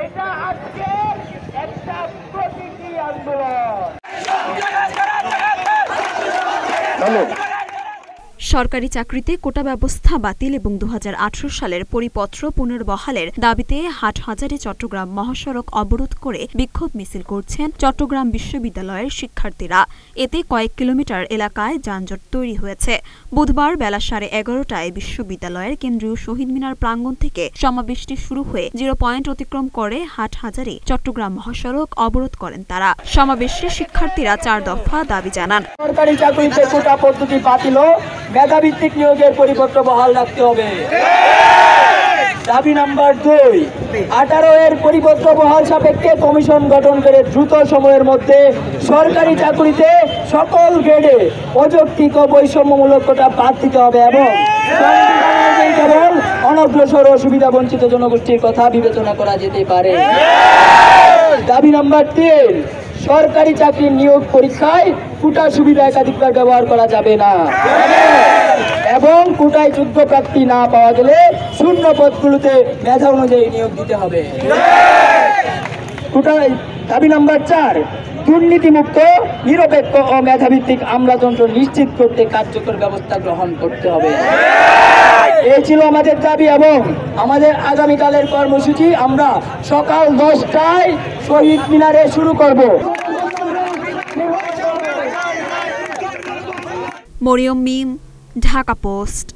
এটা আজকের একটা প্রতীকী আন্দোলন। সরকারি চাকরিতে কোটা ব্যবস্থা বাতিল এবং 2018 সালের পরিপত্র পুনর্বহালের দাবিতে হাটহাজারী চট্টগ্রাম মহাসড়ক অবরোধ করে বিক্ষোভ মিছিল করছেন চট্টগ্রাম বিশ্ববিদ্যালয়ের শিক্ষার্থীরা। এতে কয়েক কিলোমিটার এলাকায় যানজট তৈরি হয়েছে। বুধবার বেলা 11:30টায় বিশ্ববিদ্যালয়ের কেন্দ্রীয় শহীদ মিনার প্রাঙ্গণ থেকে সমাবেশটি শুরু হয়ে 0 পয়েন্ট অতিক্রম করে হাটহাজারী চট্টগ্রাম মহাসড়ক অবরোধ করেন তারা। সমাবেশে শিক্ষার্থীরা 4 দফা দাবি জানান। সরকারি চাকরিতে কোটা পদ্ধতি বাতিল, মেধাভিত্তিক নিয়োগের পরিপত্র বহাল রাখতে হবে। দাবি নাম্বার 2, 18 এর পরিপত্র বহাল সাপেক্ষে কমিশন গঠন করে দ্রুত সময়ের মধ্যে সরকারি চাকরিতে সকল গ্রেডে অযৌক্তিক ও বৈষম্যমূলক কোটা বাদ দিতে হবে এবং কেবল অনগ্রসর ও সুবিধা বঞ্চিত জনগোষ্ঠীর কথা বিবেচনা করা যেতে পারে। দাবি নাম্বার 3, সরকারি চাকরির নিয়োগ পরীক্ষায় কোটা সুবিধা একাধিকবার ব্যবহার করা যাবে না এবং কোটায় যোগ্য প্রার্থী না পাওয়া গেলে শূন্য পদগুলোতে মেধা অনুযায়ী নিয়োগ দিতে হবে। দাবি নাম্বার 4, দুর্নীতিমুক্ত, নিরপেক্ষ ও মেধাভিত্তিক আমলাতন্ত্র নিশ্চিত করতে কার্যকর ব্যবস্থা গ্রহণ করতে হবে। এই ছিল আমাদের দাবি এবং আমাদের আগামীকালের কর্মসূচি আমরা সকাল 10টায় শহীদ মিনারে শুরু করব। মরিয়ম মিম, ঢাকা পোস্ট।